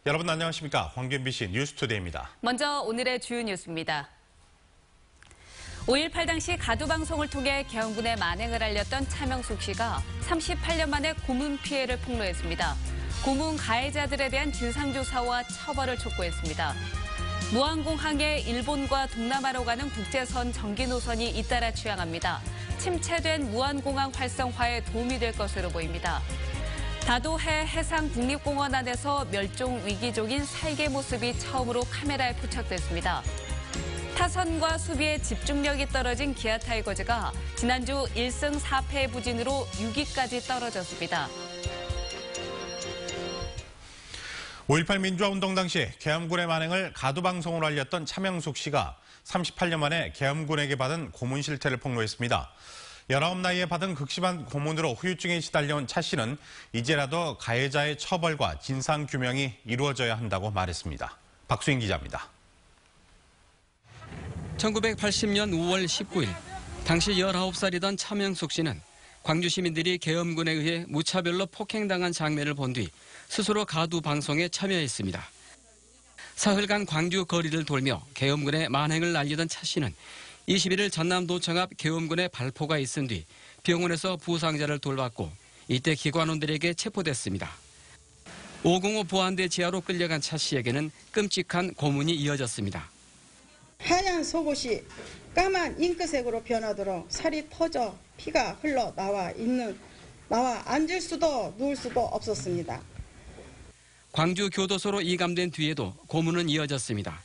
여러분 안녕하십니까? 황규 MBC 뉴스투데이입니다. 먼저 오늘의 주요 뉴스입니다. 5.18 당시 가두방송을 통해 계엄군의 만행을 알렸던 차명숙 씨가 38년 만에 고문 피해를 폭로했습니다. 고문 가해자들에 대한 진상조사와 처벌을 촉구했습니다. 무안공항에 일본과 동남아로 가는 국제선 전기 노선이 잇따라 취항합니다. 침체된 무안공항 활성화에 도움이 될 것으로 보입니다. 다도해 해상국립공원 안에서 멸종 위기종인 살개 모습이 처음으로 카메라에 포착됐습니다. 타선과 수비에 집중력이 떨어진 기아 타이거즈가 지난주 1승 4패의 부진으로 6위까지 떨어졌습니다. 5.18 민주화운동 당시 계엄군의 만행을 가두방송으로 알렸던 차명숙 씨가 38년 만에 계엄군에게 받은 고문 실태를 폭로했습니다. 19 나이에 받은 극심한 고문으로 후유증에 시달려온 차 씨는 이제라도 가해자의 처벌과 진상규명이 이루어져야 한다고 말했습니다. 박수인 기자입니다. 1980년 5월 19일, 당시 19살이던 차명숙 씨는 광주 시민들이 계엄군에 의해 무차별로 폭행당한 장면을 본 뒤 스스로 가두 방송에 참여했습니다. 사흘간 광주 거리를 돌며 계엄군의 만행을 알리던 차 씨는 21일 전남도청 앞 계엄군의 발포가 있은 뒤 병원에서 부상자를 돌봤고 이때 기관원들에게 체포됐습니다. 505 보안대 지하로 끌려간 차 씨에게는 끔찍한 고문이 이어졌습니다. 하얀 속옷이 까만 잉크색으로 변하도록 살이 터져 피가 흘러 나와 앉을 수도 누울 수도 없었습니다. 광주 교도소로 이감된 뒤에도 고문은 이어졌습니다.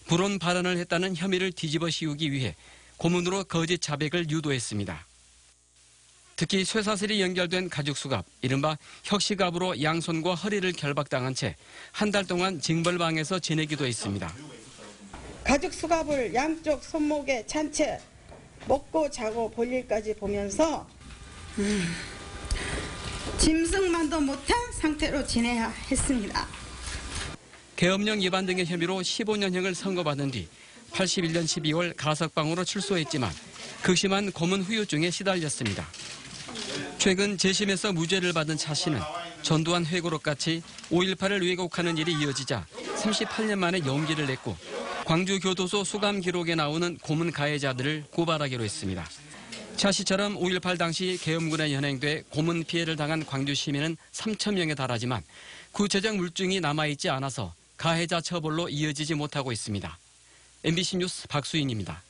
불온 발언을 했다는 혐의를 뒤집어 씌우기 위해 고문으로 거짓 자백을 유도했습니다. 특히 쇠사슬이 연결된 가죽 수갑, 이른바 혁시갑으로 양손과 허리를 결박당한 채 한 달 동안 징벌방에서 지내기도 했습니다. 가죽 수갑을 양쪽 손목에 찬 채 먹고 자고 볼 일까지 보면서 짐승만도 못한 상태로 지내야 했습니다. 계엄령 위반 등의 혐의로 15년형을 선고받은 뒤 81년 12월 가석방으로 출소했지만 극심한 고문 후유증에 시달렸습니다. 최근 재심에서 무죄를 받은 차 씨는 전두환 회고록같이 5.18을 왜곡하는 일이 이어지자 38년 만에 용기를 냈고 광주교도소 수감 기록에 나오는 고문 가해자들을 고발하기로 했습니다. 차 씨처럼 5.18 당시 계엄군에 연행돼 고문 피해를 당한 광주 시민은 3천 명에 달하지만 구체적 물증이 남아있지 않아서 가해자 처벌로 이어지지 못하고 있습니다. MBC 뉴스 박수인입니다.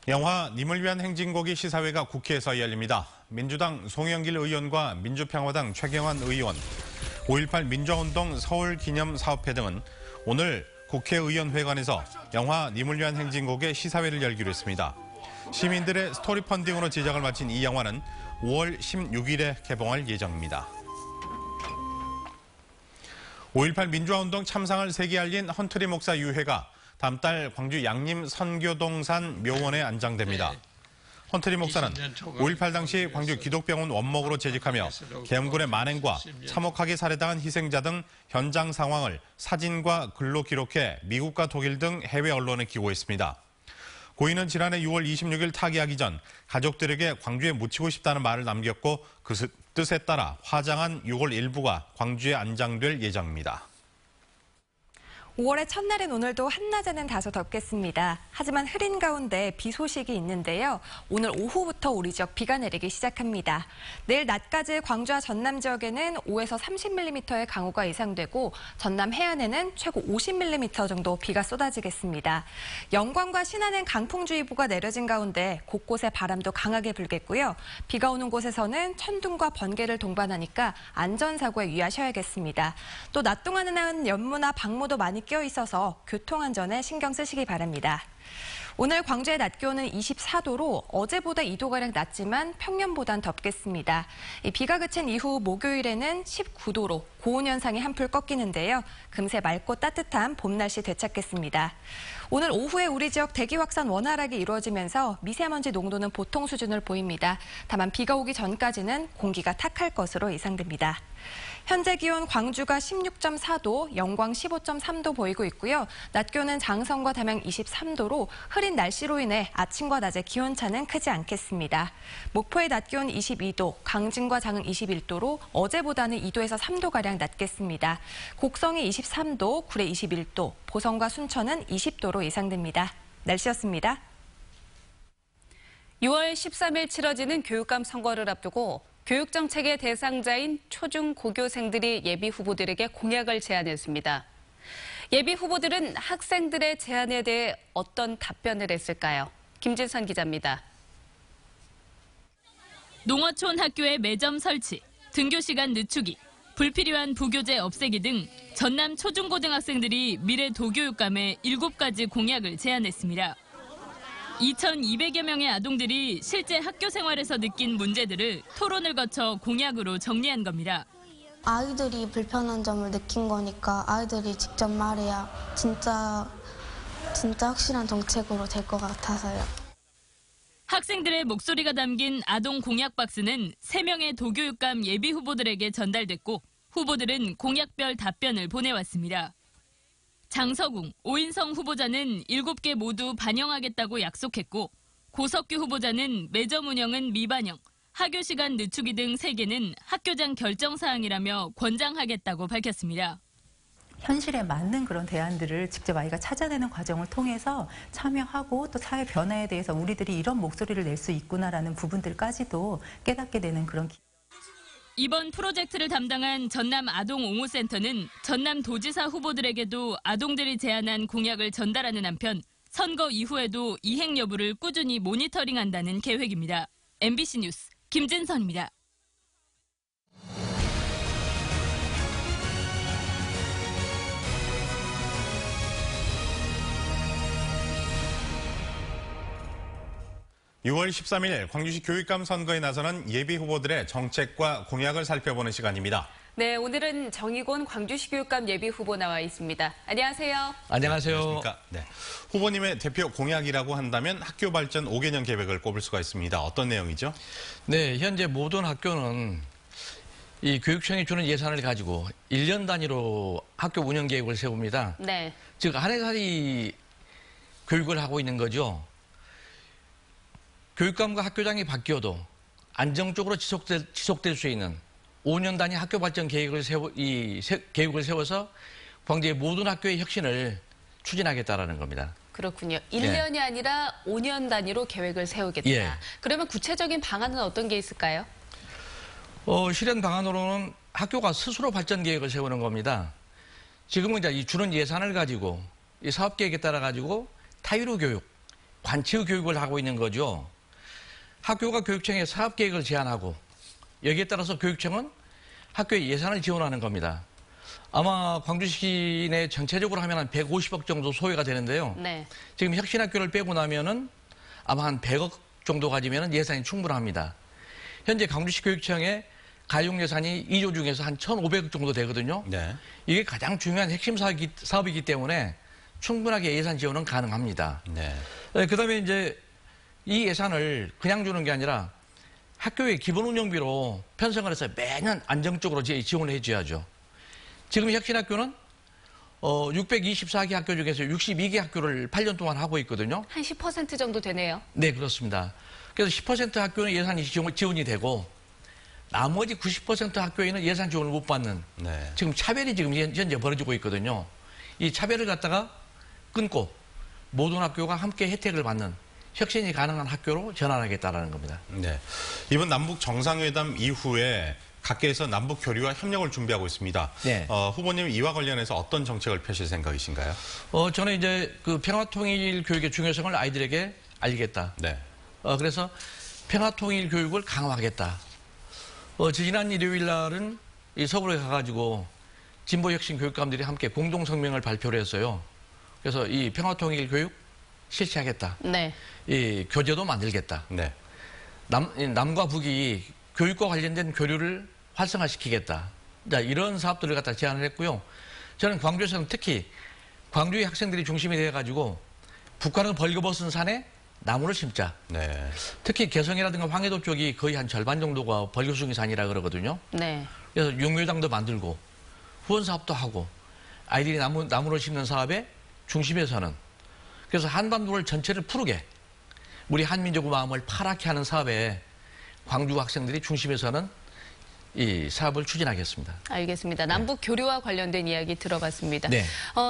영화 님을 위한 행진곡이 시사회가 국회에서 열립니다. 민주당 송영길 의원과 민주평화당 최경환 의원, 5.18 민주화운동 서울기념사업회 등은 오늘 국회의원회관에서 영화 님을 위한 행진곡의 시사회를 열기로 했습니다. 시민들의 스토리 펀딩으로 제작을 마친 이 영화는 5월 16일에 개봉할 예정입니다. 5.18 민주화운동 참상을 세계 알린 헌트리 목사 유해가 다음 달 광주 양림 선교동산 묘원에 안장됩니다. 헌트리 목사는 5.18 당시 광주 기독병원 원목으로 재직하며 계엄군의 만행과 참혹하게 살해당한 희생자 등 현장 상황을 사진과 글로 기록해 미국과 독일 등 해외 언론에 기고했습니다. 고인은 지난해 6월 26일 타계하기 전 가족들에게 광주에 묻히고 싶다는 말을 남겼고 그 뜻에 따라 화장한 6월 일부가 광주에 안장될 예정입니다. 5월의 첫날인 오늘도 한낮에는 다소 덥겠습니다. 하지만 흐린 가운데 비 소식이 있는데요. 오늘 오후부터 우리 지역 비가 내리기 시작합니다. 내일 낮까지 광주와 전남 지역에는 5에서 30mm의 강우가 예상되고 전남 해안에는 최고 50mm 정도 비가 쏟아지겠습니다. 영광과 신안엔 강풍주의보가 내려진 가운데 곳곳에 바람도 강하게 불겠고요. 비가 오는 곳에서는 천둥과 번개를 동반하니까 안전사고에 유의하셔야겠습니다. 또 낮 동안에는 연무나 방모도 많이 끼어 있어서 교통안전에 신경 쓰시기 바랍니다. 오늘 광주의 낮 기온은 24도로 어제보다 2도가량 낮지만 평년보단 덥겠습니다. 비가 그친 이후 목요일에는 19도로 고온 현상이 한풀 꺾이는데요. 금세 맑고 따뜻한 봄 날씨 되찾겠습니다. 오늘 오후에 우리 지역 대기 확산 원활하게 이루어지면서 미세먼지 농도는 보통 수준을 보입니다. 다만 비가 오기 전까지는 공기가 탁할 것으로 예상됩니다. 현재 기온 광주가 16.4도, 영광 15.3도 보이고 있고요. 낮 기온은 장성과 담양 23도로 흐린 날씨로 인해 아침과 낮의 기온차는 크지 않겠습니다. 목포의 낮 기온 22도, 강진과 장흥 21도로 어제보다는 2도에서 3도가량 낮겠습니다. 곡성이 23도, 구례 21도, 보성과 순천은 20도로 예상됩니다. 날씨였습니다. 6월 13일 치러지는 교육감 선거를 앞두고 교육정책의 대상자인 초중 고교생들이 예비 후보들에게 공약을 제안했습니다. 예비 후보들은 학생들의 제안에 대해 어떤 답변을 했을까요? 김진선 기자입니다. 농어촌 학교의 매점 설치, 등교 시간 늦추기, 불필요한 부교재 없애기 등 전남 초중고등학생들이 미래 도교육감에 7가지 공약을 제안했습니다. 2,200여 명의 아동들이 실제 학교 생활에서 느낀 문제들을 토론을 거쳐 공약으로 정리한 겁니다. 아이들이 불편한 점을 느낀 거니까 아이들이 직접 말해야 진짜 확실한 정책으로 될 것 같아서요. 학생들의 목소리가 담긴 아동 공약 박스는 3명의 도교육감 예비 후보들에게 전달됐고 후보들은 공약별 답변을 보내왔습니다. 장서궁, 오인성 후보자는 7개 모두 반영하겠다고 약속했고 고석규 후보자는 매점 운영은 미반영, 학교 시간 늦추기 등 3개는 학교장 결정 사항이라며 권장하겠다고 밝혔습니다. 현실에 맞는 그런 대안들을 직접 아이가 찾아내는 과정을 통해서 참여하고 또 사회 변화에 대해서 우리들이 이런 목소리를 낼 수 있구나라는 부분들까지도 깨닫게 되는 그런 이번 프로젝트를 담당한 전남 아동옹호센터는 전남 도지사 후보들에게도 아동들이 제안한 공약을 전달하는 한편 선거 이후에도 이행 여부를 꾸준히 모니터링한다는 계획입니다. MBC 뉴스 김진선입니다. (6월 13일) 광주시 교육감 선거에 나서는 예비 후보들의 정책과 공약을 살펴보는 시간입니다. 네, 오늘은 정의곤 광주시 교육감 예비 후보 나와 있습니다. 안녕하세요. 안녕하세요. 안녕하십니까? 네. 후보님의 대표 공약이라고 한다면 학교 발전 5개년 계획을 꼽을 수가 있습니다. 어떤 내용이죠? 네, 현재 모든 학교는 이 교육청이 주는 예산을 가지고 1년 단위로 학교 운영 계획을 세웁니다. 네. 즉, 한 해살이 교육을 하고 있는 거죠. 교육감과 학교장이 바뀌어도 안정적으로 지속될 수 있는 5년 단위 학교 발전 계획을 계획을 세워서 광주의 모든 학교의 혁신을 추진하겠다라는 겁니다. 그렇군요. 1년이 아니라 5년 단위로 계획을 세우겠다. 예. 그러면 구체적인 방안은 어떤 게 있을까요? 실현 방안으로는 학교가 스스로 발전 계획을 세우는 겁니다. 지금은 이제 이 주는 예산을 가지고 이 사업 계획에 따라 가지고 타의로 교육, 관치의 교육을 하고 있는 거죠. 학교가 교육청에 사업 계획을 제안하고 여기에 따라서 교육청은 학교에 예산을 지원하는 겁니다. 아마 광주시 내 전체적으로 하면 한 150억 정도 소요가 되는데요. 네. 지금 혁신학교를 빼고 나면은 아마 한 100억 정도 가지면 예산이 충분합니다. 현재 광주시 교육청에 가용 예산이 2조 중에서 한 1,500억 정도 되거든요. 네. 이게 가장 중요한 핵심 사업이기 때문에 충분하게 예산 지원은 가능합니다. 네. 그다음에 이제 이 예산을 그냥 주는 게 아니라 학교의 기본 운영비로 편성을 해서 매년 안정적으로 지원을 해줘야죠. 지금 혁신학교는 624개 학교 중에서 62개 학교를 8년 동안 하고 있거든요. 한 10% 정도 되네요. 네, 그렇습니다. 그래서 10% 학교는 예산이 지원이 되고 나머지 90% 학교에는 예산 지원을 못 받는 네. 지금 차별이 지금 현재 벌어지고 있거든요. 이 차별을 갖다가 끊고 모든 학교가 함께 혜택을 받는 혁신이 가능한 학교로 전환하겠다라는 겁니다. 네. 이번 남북 정상회담 이후에 각계에서 남북 교류와 협력을 준비하고 있습니다. 네. 후보님 이와 관련해서 어떤 정책을 펼칠 생각이신가요? 저는 이제 그 평화통일 교육의 중요성을 아이들에게 알리겠다. 네. 그래서 평화통일 교육을 강화하겠다. 지난 일요일 날은 이 서울에 가가지고 진보혁신 교육감들이 함께 공동성명을 발표를 했어요. 그래서 이 평화통일 교육 실시하겠다. 네. 이 교재도 만들겠다. 네. 남과 북이 교육과 관련된 교류를 활성화시키겠다. 자, 이런 사업들을 갖다 제안을 했고요. 저는 광주에서는 특히 광주의 학생들이 중심이 돼가지고 북한은 벌거벗은 산에 나무를 심자. 네. 특히 개성이라든가 황해도 쪽이 거의 한 절반 정도가 벌거숭이 산이라 그러거든요. 네. 그래서 용묘장도 만들고 후원 사업도 하고 아이들이 나무를 심는 사업의 중심에 서는, 그래서 한반도를 전체를 푸르게 우리 한민족의 마음을 파랗게 하는 사업에 광주 학생들이 중심에 서는 이 사업을 추진하겠습니다. 알겠습니다. 남북 교류와 관련된 이야기 들어봤습니다. 네.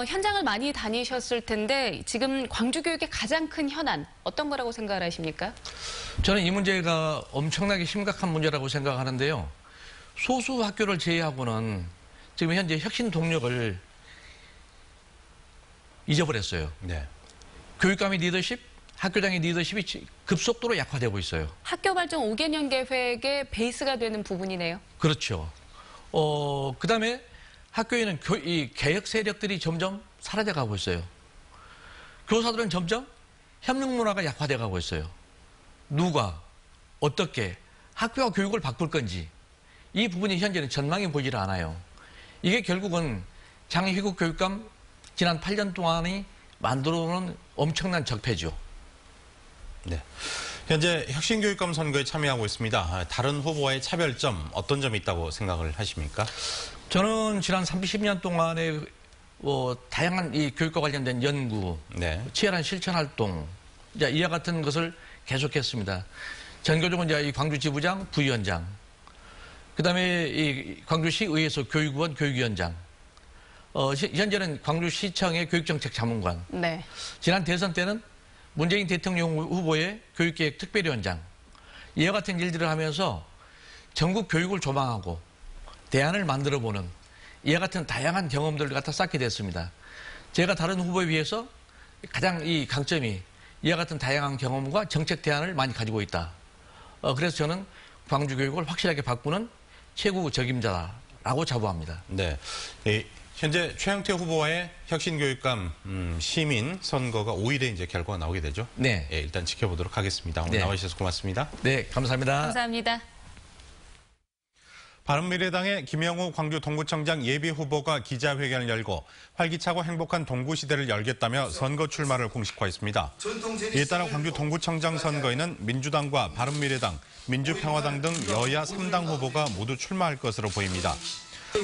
현장을 많이 다니셨을 텐데 지금 광주 교육의 가장 큰 현안 어떤 거라고 생각을 하십니까? 저는 이 문제가 엄청나게 심각한 문제라고 생각하는데요. 소수 학교를 제외하고는 지금 현재 혁신 동력을 잊어버렸어요. 네. 교육감의 리더십, 학교장의 리더십이 급속도로 약화되고 있어요. 학교 발전 5개년 계획의 베이스가 되는 부분이네요. 그렇죠. 그다음에 학교에는 이 개혁 세력들이 점점 사라져가고 있어요. 교사들은 점점 협력 문화가 약화돼가고 있어요. 누가 어떻게 학교와 교육을 바꿀 건지 이 부분이 현재는 전망이 보이질 않아요. 이게 결국은 장희국 교육감 지난 8년 동안이 만들어오는 엄청난 적폐죠. 네. 현재 혁신교육감 선거에 참여하고 있습니다. 다른 후보와의 차별점 어떤 점이 있다고 생각을 하십니까? 저는 지난 30년 동안에 다양한 이 교육과 관련된 연구, 네. 치열한 실천 활동, 이와 같은 것을 계속했습니다. 전교조는 이제 이 광주 지부장, 부위원장, 그다음에 이 광주시 의회소 교육원, 교육위원장, 현재는 광주시청의 교육정책 자문관. 네. 지난 대선 때는 문재인 대통령 후보의 교육계획 특별위원장, 이와 같은 일들을 하면서 전국 교육을 조망하고 대안을 만들어보는 이와 같은 다양한 경험들을 갖다 쌓게 됐습니다. 제가 다른 후보에 비해서 가장 이 강점이 이와 같은 다양한 경험과 정책 대안을 많이 가지고 있다. 그래서 저는 광주 교육을 확실하게 바꾸는 최고 적임자라고 자부합니다. 네. 현재 최영태 후보와의 혁신교육감 시민 선거가 5일에 이제 결과가 나오게 되죠. 네. 일단 지켜보도록 하겠습니다. 오늘 네. 나와주셔서 고맙습니다. 네, 감사합니다. 감사합니다. 바른미래당의 김영우 광주 동구청장 예비후보가 기자회견을 열고 활기차고 행복한 동구시대를 열겠다며 선거 출마를 공식화했습니다. 이에 따라 광주 동구청장 선거에는 민주당과 바른미래당, 민주평화당 등 여야 3당 후보가 모두 출마할 것으로 보입니다.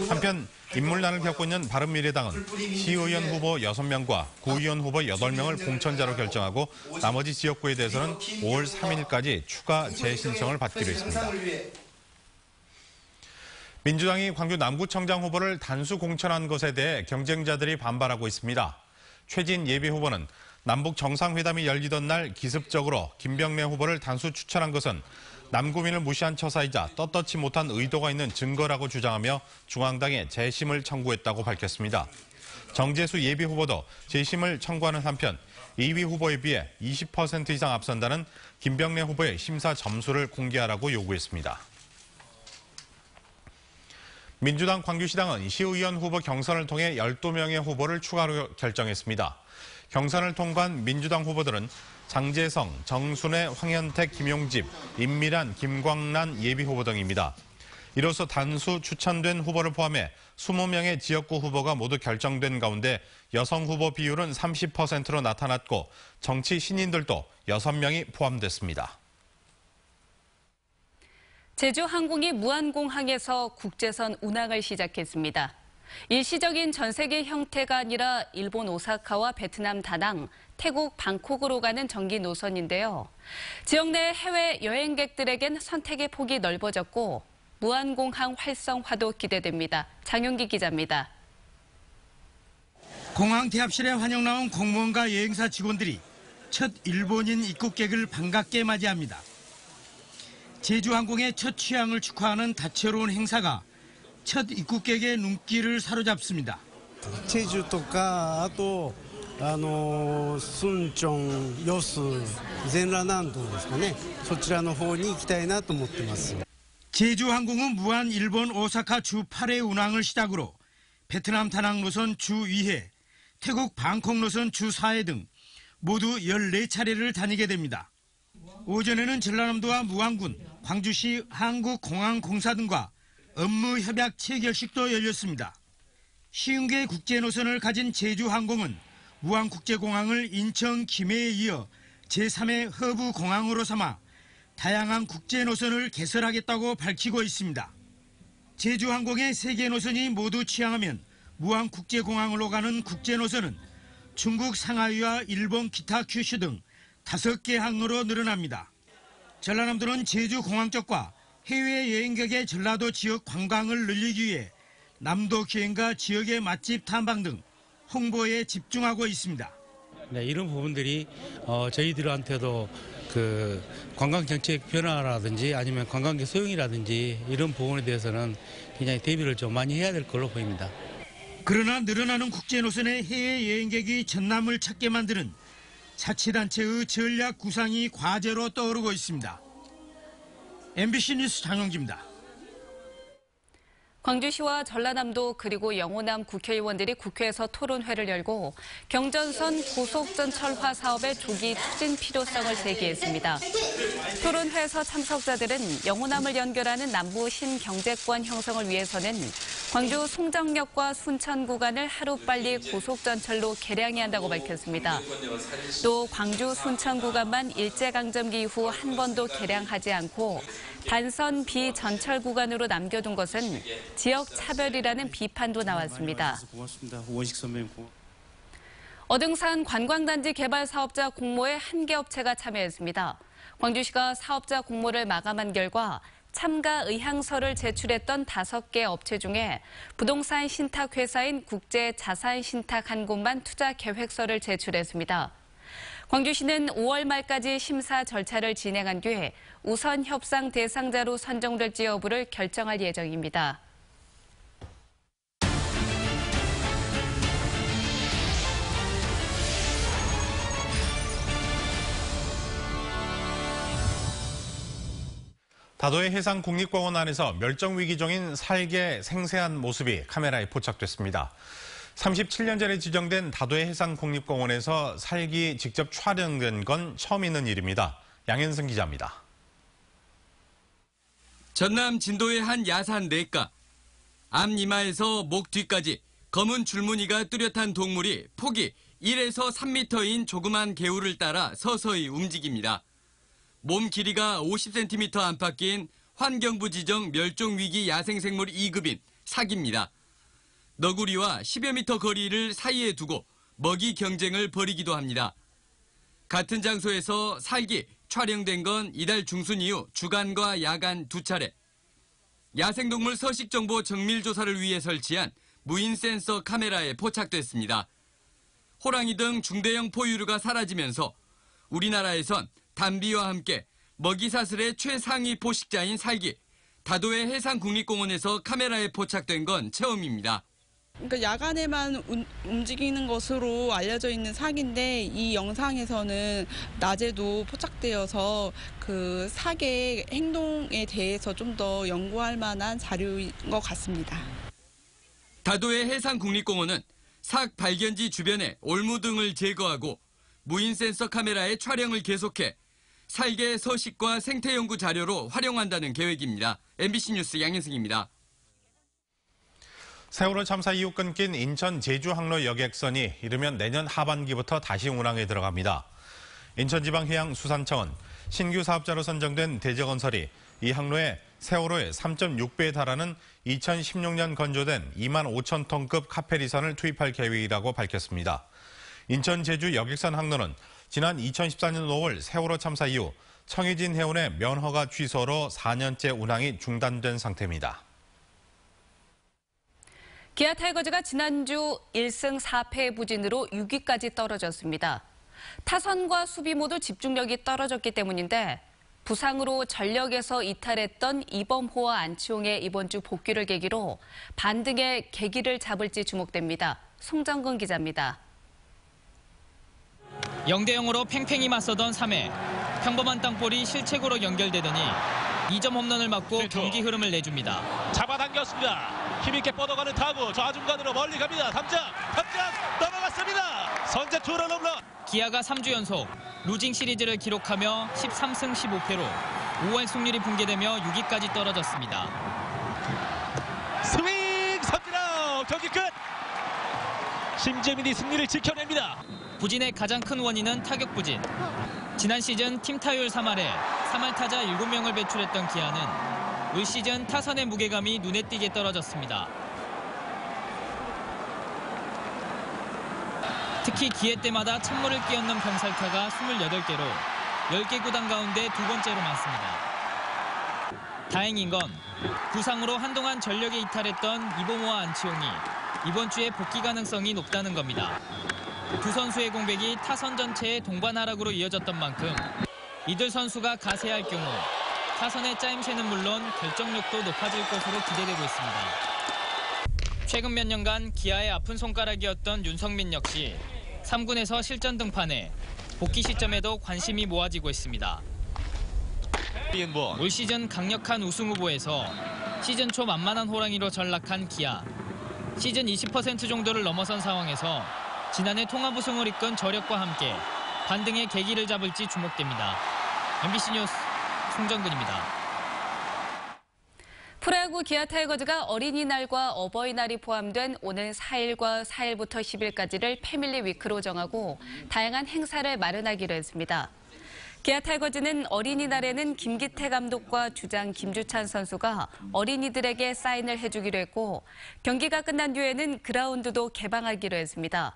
한편 인물난을 겪고 있는 바른미래당은 시의원 후보 6명과 구의원 후보 8명을 공천자로 결정하고 나머지 지역구에 대해서는 5월 3일까지 추가 재신청을 받기로 했습니다. 민주당이 광주 남구청장 후보를 단수 공천한 것에 대해 경쟁자들이 반발하고 있습니다. 최진 예비후보는 남북 정상회담이 열리던 날 기습적으로 김병래 후보를 단수 추천한 것은 남구민을 무시한 처사이자 떳떳지 못한 의도가 있는 증거라고 주장하며 중앙당에 재심을 청구했다고 밝혔습니다. 정재수 예비후보도 재심을 청구하는 한편 2위 후보에 비해 20% 이상 앞선다는 김병래 후보의 심사 점수를 공개하라고 요구했습니다. 민주당 광주시당은 시의원 후보 경선을 통해 12명의 후보를 추가로 결정했습니다. 경선을 통과한 민주당 후보들은 장재성, 정순회, 황현택, 김용집, 임미란, 김광란 예비후보 등입니다. 이로써 단수 추천된 후보를 포함해 20명의 지역구 후보가 모두 결정된 가운데 여성 후보 비율은 30%로 나타났고 정치 신인들도 6명이 포함됐습니다. 제주항공이 무안공항에서 국제선 운항을 시작했습니다. 일시적인 전 세계 형태가 아니라 일본 오사카와 베트남 다낭, 태국 방콕으로 가는 정기 노선인데요. 지역 내 해외 여행객들에겐 선택의 폭이 넓어졌고 무안공항 활성화도 기대됩니다. 장용기 기자입니다. 공항 대합실에 환영 나온 공무원과 여행사 직원들이 첫 일본인 입국객을 반갑게 맞이합니다. 제주항공의 첫 취항을 축하하는 다채로운 행사가 첫 입국객의 눈길을 사로잡습니다. 제주 とかあと순종, 여수, 전라남도ですかね. そちらの方に行きたいなと思ってます. 제주항공은 무안 일본 오사카 주 8회 운항을 시작으로 베트남 다낭 노선 주 2회, 태국 방콕 노선 주 4회 등 모두 14차례를 다니게 됩니다. 오전에는 전라남도와 무안군, 광주시 한국공항공사 등과 업무 협약 체결식도 열렸습니다. 50개의 국제 노선을 가진 제주항공은 무안국제공항을 인천 김해에 이어 제3의 허브 공항으로 삼아 다양한 국제 노선을 개설하겠다고 밝히고 있습니다. 제주항공의 3개 노선이 모두 취항하면 무안국제공항으로 가는 국제노선은 중국 상하이와 일본 기타 큐슈 등 5개 항로로 늘어납니다. 전라남도는 제주공항 쪽과 해외 여행객의 전라도 지역 관광을 늘리기 위해 남도 기행과 지역의 맛집 탐방 등 홍보에 집중하고 있습니다. 네, 이런 부분들이 저희들한테도 그 관광 정책 변화라든지 아니면 관광객 소용이라든지 이런 부분에 대해서는 굉장히 대비를 좀 많이 해야 될 걸로 보입니다. 그러나 늘어나는 국제노선의 해외 여행객이 전남을 찾게 만드는 자치단체의 전략 구상이 과제로 떠오르고 있습니다. MBC 뉴스 장영기입니다. 광주시와 전라남도 그리고 영호남 국회의원들이 국회에서 토론회를 열고 경전선 고속전철화 사업의 조기 추진 필요성을 제기했습니다. 토론회에서 참석자들은 영호남을 연결하는 남부 신경제권 형성을 위해서는 광주 송정역과 순천 구간을 하루빨리 고속전철로 개량해야 한다고 밝혔습니다. 또 광주 순천 구간만 일제강점기 이후 한 번도 개량하지 않고 단선 비전철 구간으로 남겨둔 것은 지역 차별이라는 비판도 나왔습니다. 어등산 관광단지 개발 사업자 공모에 한 개 업체가 참여했습니다. 광주시가 사업자 공모를 마감한 결과 참가 의향서를 제출했던 5개 업체 중에 부동산 신탁 회사인 국제자산신탁 한 곳만 투자 계획서를 제출했습니다. 광주시는 5월 말까지 심사 절차를 진행한 뒤에 우선 협상 대상자로 선정될지 여부를 결정할 예정입니다. 다도해 해상국립공원 안에서 멸종위기 중인 살개 생생한 모습이 카메라에 포착됐습니다. 37년 전에 지정된 다도해 해상국립공원에서 살기 직접 촬영된 건 처음 있는 일입니다. 양현승 기자입니다. 전남 진도의 한 야산 냇가. 앞이마에서 목 뒤까지 검은 줄무늬가 뚜렷한 동물이 폭이 1에서 3m인 조그만 개울을 따라 서서히 움직입니다. 몸 길이가 50cm 안팎인 환경부 지정 멸종위기 야생생물 2급인 사기입니다. 너구리와 10여 미터 거리를 사이에 두고 먹이 경쟁을 벌이기도 합니다. 같은 장소에서 살기 촬영된 건 이달 중순 이후 주간과 야간 2차례. 야생동물 서식정보 정밀조사를 위해 설치한 무인 센서 카메라에 포착됐습니다. 호랑이 등 중대형 포유류가 사라지면서 우리나라에선 담비와 함께 먹이사슬의 최상위 포식자인 살기, 다도해 해상국립공원에서 카메라에 포착된 건 처음입니다. 그러니까 야간에만 움직이는 것으로 알려져 있는 사기인데 이 영상에서는 낮에도 포착되어서 그 사기의 행동에 대해서 좀 더 연구할 만한 자료인 것 같습니다. 다도해 해상국립공원은 삭 발견지 주변에 올무 등을 제거하고 무인 센서 카메라의 촬영을 계속해 살개 서식과 생태 연구 자료로 활용한다는 계획입니다. MBC 뉴스 양현승입니다. 세월호 참사 이후 끊긴 인천 제주 항로 여객선이 이르면 내년 하반기부터 다시 운항에 들어갑니다. 인천지방해양수산청은 신규 사업자로 선정된 대제건설이 이 항로에 세월호의 3.6배에 달하는 2016년 건조된 2만 5천 톤급 카페리선을 투입할 계획이라고 밝혔습니다. 인천 제주 여객선 항로는 지난 2014년 5월 세월호 참사 이후 청해진 해운의 면허가 취소로 4년째 운항이 중단된 상태입니다. 기아 타이거즈가 지난주 1승 4패의 부진으로 6위까지 떨어졌습니다. 타선과 수비 모두 집중력이 떨어졌기 때문인데 부상으로 전력에서 이탈했던 이범호와 안치홍의 이번 주 복귀를 계기로 반등의 계기를 잡을지 주목됩니다. 송정근 기자입니다. 0대0으로 팽팽히 맞서던 3회. 평범한 땅볼이 실책으로 연결되더니 2점 홈런을 맞고 경기 흐름을 내줍니다. 잡아당겼습니다. 힘있게 뻗어가는 타구 좌중간으로 멀리 갑니다. 담장 넘어갔습니다. 선제 투런 홈런. 기아가 3주 연속 루징 시리즈를 기록하며 13승 15패로 5할 승률이 붕괴되며 6위까지 떨어졌습니다. 스윙 삼진아웃. 경기 끝. 심재민이 승리를 지켜냅니다. 부진의 가장 큰 원인은 타격 부진. 지난 시즌 팀 타율 3할에 3할 타자 7명을 배출했던 기아는 올 시즌 타선의 무게감이 눈에 띄게 떨어졌습니다. 특히 기회 때마다 찬물을 끼얹는 병살타가 28개로 10개 구단 가운데 두 번째로 많습니다. 다행인 건 부상으로 한동안 전력에 이탈했던 이봉호와 안치홍이 이번 주에 복귀 가능성이 높다는 겁니다. 두 선수의 공백이 타선 전체의 동반 하락으로 이어졌던 만큼 이들 선수가 가세할 경우 타선의 짜임새는 물론 결정력도 높아질 것으로 기대되고 있습니다. 최근 몇 년간 기아의 아픈 손가락이었던 윤성민 역시 3군에서 실전 등판에 복귀 시점에도 관심이 모아지고 있습니다. 올 시즌 강력한 우승 후보에서 시즌 초 만만한 호랑이로 전락한 기아. 시즌 20% 정도를 넘어선 상황에서 지난해 통합 우승을 이끈 저력과 함께 반등의 계기를 잡을지 주목됩니다. MBC 뉴스 송정근입니다. 프로야구 기아 타이거즈가 어린이날과 어버이날이 포함된 오는 4일과 4일부터 10일까지를 패밀리 위크로 정하고 다양한 행사를 마련하기로 했습니다. 기아 타이거즈는 어린이날에는 김기태 감독과 주장 김주찬 선수가 어린이들에게 사인을 해주기로 했고 경기가 끝난 뒤에는 그라운드도 개방하기로 했습니다.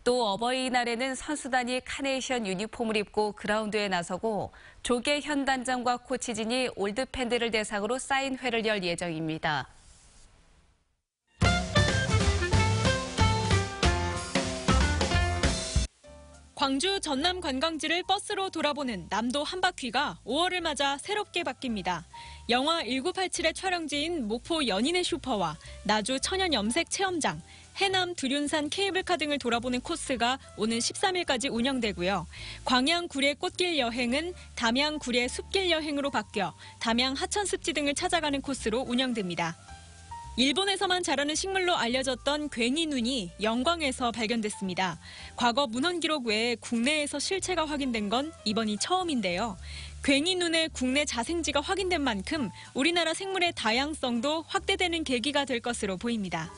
또 어버이날에는 선수단이 카네이션 유니폼을 입고 그라운드에 나서고 조계현 단장과 코치진이 올드 팬들을 대상으로 사인회를 열 예정입니다. 광주 전남 관광지를 버스로 돌아보는 남도 한바퀴가 5월을 맞아 새롭게 바뀝니다. 영화 1987의 촬영지인 목포 연인의 슈퍼와 나주 천연 염색 체험장, 해남 두륜산 케이블카 등을 돌아보는 코스가 오는 13일까지 운영되고요. 광양 구례 꽃길 여행은 담양 구례 숲길 여행으로 바뀌어 담양 하천습지 등을 찾아가는 코스로 운영됩니다. 일본에서만 자라는 식물로 알려졌던 괭이눈이 영광에서 발견됐습니다. 과거 문헌 기록 외에 국내에서 실체가 확인된 건 이번이 처음인데요. 괭이눈의 국내 자생지가 확인된 만큼 우리나라 생물의 다양성도 확대되는 계기가 될 것으로 보입니다.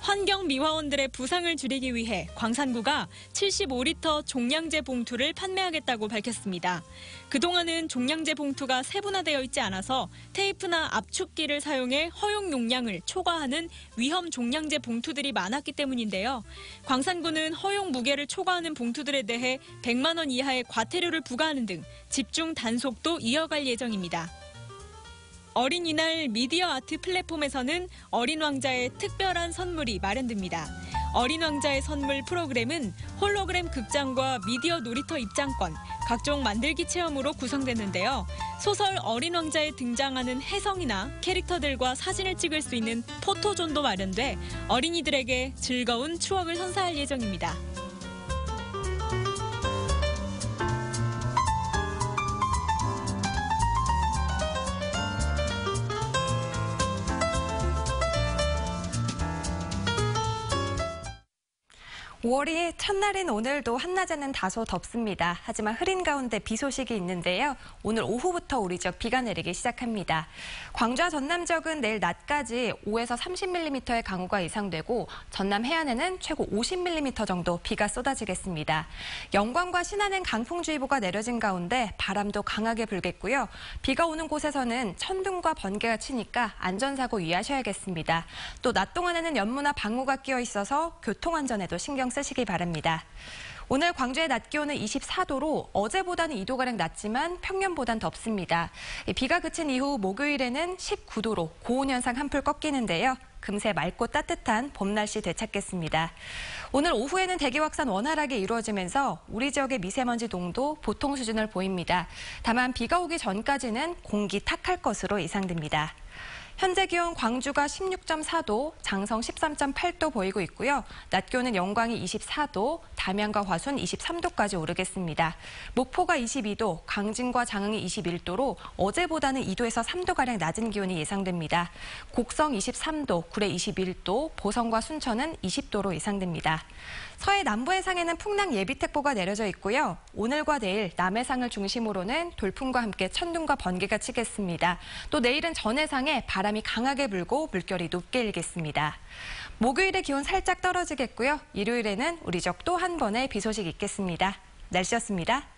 환경미화원들의 부상을 줄이기 위해 광산구가 75리터 종량제 봉투를 판매하겠다고 밝혔습니다. 그동안은 종량제 봉투가 세분화되어 있지 않아서 테이프나 압축기를 사용해 허용 용량을 초과하는 위험 종량제 봉투들이 많았기 때문인데요. 광산구는 허용 무게를 초과하는 봉투들에 대해 100만 원 이하의 과태료를 부과하는 등 집중 단속도 이어갈 예정입니다. 어린이날 미디어 아트 플랫폼에서는 어린 왕자의 특별한 선물이 마련됩니다. 어린 왕자의 선물 프로그램은 홀로그램 극장과 미디어 놀이터 입장권, 각종 만들기 체험으로 구성됐는데요. 소설 어린 왕자에 등장하는 혜성이나 캐릭터들과 사진을 찍을 수 있는 포토존도 마련돼 어린이들에게 즐거운 추억을 선사할 예정입니다. (5월이) 첫날인 오늘도 한낮에는 다소 덥습니다. 하지만 흐린 가운데 비 소식이 있는데요. 오늘 오후부터 우리 지역 비가 내리기 시작합니다. 광주와 전남 지역은 내일 낮까지 5에서 30mm의 강우가 예상되고 전남 해안에는 최고 50mm 정도 비가 쏟아지겠습니다. 영광과 신안엔 강풍주의보가 내려진 가운데 바람도 강하게 불겠고요. 비가 오는 곳에서는 천둥과 번개가 치니까 안전사고 유의하셔야겠습니다. 또 낮 동안에는 연무나 방우가 끼어 있어서 교통안전에도 신경 쓰시기 바랍니다. 오늘 광주의 낮 기온은 24도로 어제보다는 2도가량 낮지만 평년보단 덥습니다. 비가 그친 이후 목요일에는 19도로 고온 현상 한풀 꺾이는데요. 금세 맑고 따뜻한 봄 날씨 되찾겠습니다. 오늘 오후에는 대기 확산 원활하게 이루어지면서 우리 지역의 미세먼지 농도 보통 수준을 보입니다. 다만 비가 오기 전까지는 공기 탁할 것으로 예상됩니다. 현재 기온 광주가 16.4도, 장성 13.8도 보이고 있고요. 낮 기온은 영광이 24도, 담양과 화순 23도까지 오르겠습니다. 목포가 22도, 강진과 장흥이 21도로 어제보다는 2도에서 3도가량 낮은 기온이 예상됩니다. 곡성 23도, 구례 21도, 보성과 순천은 20도로 예상됩니다. 서해 남부 해상에는 풍랑 예비특보가 내려져 있고요. 오늘과 내일 남해상을 중심으로는 돌풍과 함께 천둥과 번개가 치겠습니다. 또 내일은 전해상에 바람이 강하게 불고 물결이 높게 일겠습니다. 목요일에 기온 살짝 떨어지겠고요. 일요일에는 우리 지역 또 한 번의 비 소식 있겠습니다. 날씨였습니다.